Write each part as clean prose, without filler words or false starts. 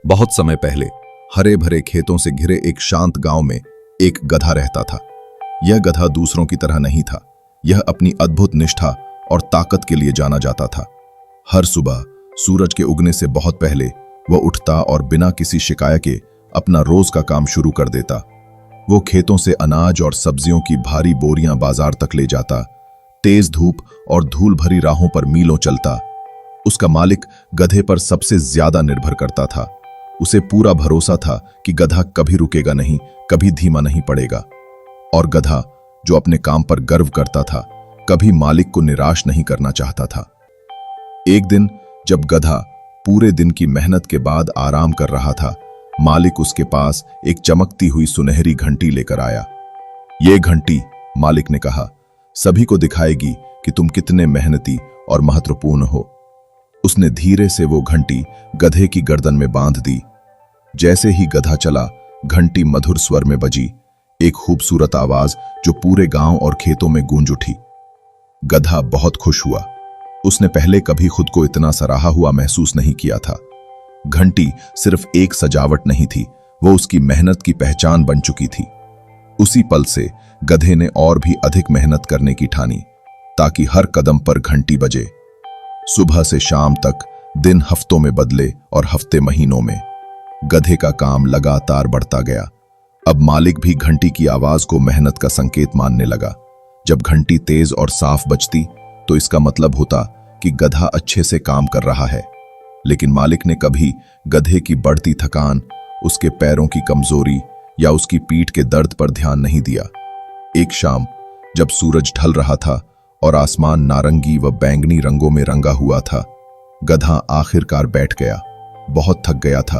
बहुत समय पहले हरे भरे खेतों से घिरे एक शांत गांव में एक गधा रहता था। यह गधा दूसरों की तरह नहीं था। यह अपनी अद्भुत निष्ठा और ताकत के लिए जाना जाता था। हर सुबह सूरज के उगने से बहुत पहले वह उठता और बिना किसी शिकायत के अपना रोज का काम शुरू कर देता। वो खेतों से अनाज और सब्जियों की भारी बोरियां बाजार तक ले जाता, तेज धूप और धूल भरी राहों पर मीलों चलता। उसका मालिक गधे पर सबसे ज्यादा निर्भर करता था। उसे पूरा भरोसा था कि गधा कभी रुकेगा नहीं, कभी धीमा नहीं पड़ेगा। और गधा, जो अपने काम पर गर्व करता था, कभी मालिक को निराश नहीं करना चाहता था। एक दिन जब गधा पूरे दिन की मेहनत के बाद आराम कर रहा था, मालिक उसके पास एक चमकती हुई सुनहरी घंटी लेकर आया। ये घंटी, मालिक ने कहा, सभी को दिखाएगी कि तुम कितने मेहनती और महत्वपूर्ण हो। उसने धीरे से वो घंटी गधे की गर्दन में बांध दी। जैसे ही गधा चला, घंटी मधुर स्वर में बजी, एक खूबसूरत आवाज जो पूरे गांव और खेतों में गूंज उठी। गधा बहुत खुश हुआ। उसने पहले कभी खुद को इतना सराहा हुआ महसूस नहीं किया था। घंटी सिर्फ एक सजावट नहीं थी, वो उसकी मेहनत की पहचान बन चुकी थी। उसी पल से गधे ने और भी अधिक मेहनत करने की ठानी, ताकि हर कदम पर घंटी बजे। सुबह से शाम तक दिन हफ्तों में बदले और हफ्ते महीनों में। गधे का काम लगातार बढ़ता गया। अब मालिक भी घंटी की आवाज को मेहनत का संकेत मानने लगा। जब घंटी तेज और साफ बजती तो इसका मतलब होता कि गधा अच्छे से काम कर रहा है। लेकिन मालिक ने कभी गधे की बढ़ती थकान, उसके पैरों की कमजोरी या उसकी पीठ के दर्द पर ध्यान नहीं दिया। एक शाम जब सूरज ढल रहा था और आसमान नारंगी व बैंगनी रंगों में रंगा हुआ था, गधा आखिरकार बैठ गया। बहुत थक गया था,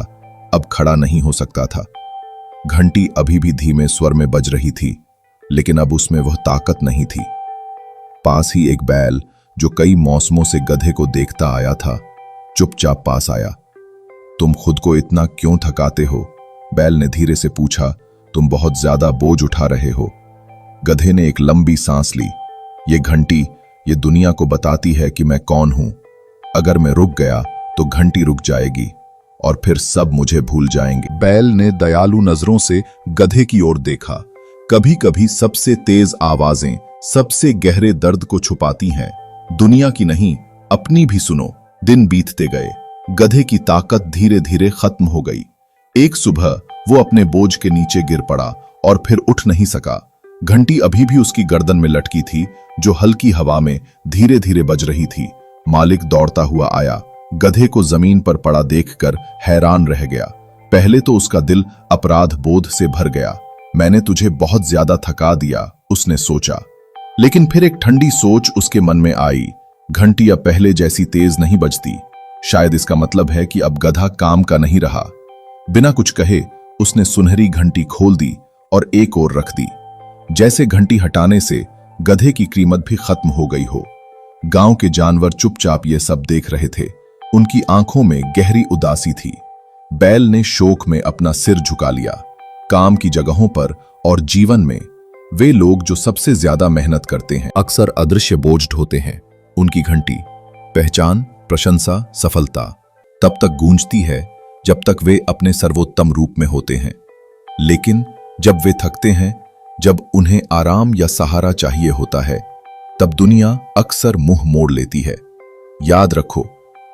अब खड़ा नहीं हो सकता था। घंटी अभी भी धीमे स्वर में बज रही थी, लेकिन अब उसमें वह ताकत नहीं थी। पास ही एक बैल, जो कई मौसमों से गधे को देखता आया था, चुपचाप पास आया। तुम खुद को इतना क्यों थकाते हो? बैल ने धीरे से पूछा। तुम बहुत ज्यादा बोझ उठा रहे हो। गधे ने एक लंबी सांस ली। ये घंटी, ये दुनिया को बताती है कि मैं कौन हूं। अगर मैं रुक गया तो घंटी रुक जाएगी और फिर सब मुझे भूल जाएंगे। बैल ने दयालु नजरों से गधे की ओर देखा। कभी कभी सबसे तेज आवाजें सबसे गहरे दर्द को छुपाती हैं। दुनिया की नहीं, अपनी भी सुनो। दिन बीतते गए। गधे की ताकत धीरे धीरे खत्म हो गई। एक सुबह वो अपने बोझ के नीचे गिर पड़ा और फिर उठ नहीं सका। घंटी अभी भी उसकी गर्दन में लटकी थी, जो हल्की हवा में धीरे धीरे बज रही थी। मालिक दौड़ता हुआ आया। गधे को जमीन पर पड़ा देखकर हैरान रह गया। पहले तो उसका दिल अपराध बोध से भर गया। मैंने तुझे बहुत ज्यादा थका दिया, उसने सोचा। लेकिन फिर एक ठंडी सोच उसके मन में आई। घंटी अब पहले जैसी तेज नहीं बजती। शायद इसका मतलब है कि अब गधा काम का नहीं रहा। बिना कुछ कहे उसने सुनहरी घंटी खोल दी और एक ओर रख दी। जैसे घंटी हटाने से गधे की कीमत भी खत्म हो गई हो। गांव के जानवर चुपचाप ये सब देख रहे थे। उनकी आंखों में गहरी उदासी थी। बैल ने शोक में अपना सिर झुका लिया। काम की जगहों पर और जीवन में वे लोग जो सबसे ज्यादा मेहनत करते हैं, अक्सर अदृश्य बोझ ढोते हैं। उनकी घंटी, पहचान, प्रशंसा, सफलता तब तक गूंजती है जब तक वे अपने सर्वोत्तम रूप में होते हैं। लेकिन जब वे थकते हैं, जब उन्हें आराम या सहारा चाहिए होता है, तब दुनिया अक्सर मुंह मोड़ लेती है। याद रखो,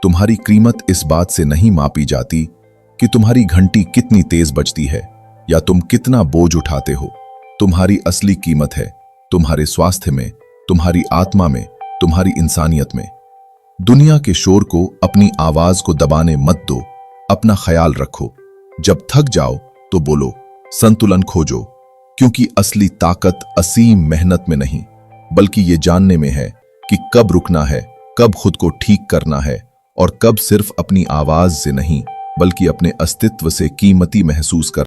तुम्हारी कीमत इस बात से नहीं मापी जाती कि तुम्हारी घंटी कितनी तेज बजती है या तुम कितना बोझ उठाते हो। तुम्हारी असली कीमत है तुम्हारे स्वास्थ्य में, तुम्हारी आत्मा में, तुम्हारी इंसानियत में। दुनिया के शोर को अपनी आवाज को दबाने मत दो। अपना ख्याल रखो। जब थक जाओ तो बोलो, संतुलन खोजो, क्योंकि असली ताकत असीम मेहनत में नहीं, बल्कि ये जानने में है कि कब रुकना है, कब खुद को ठीक करना है और कब सिर्फ अपनी आवाज से नहीं, बल्कि अपने अस्तित्व से कीमती महसूस कर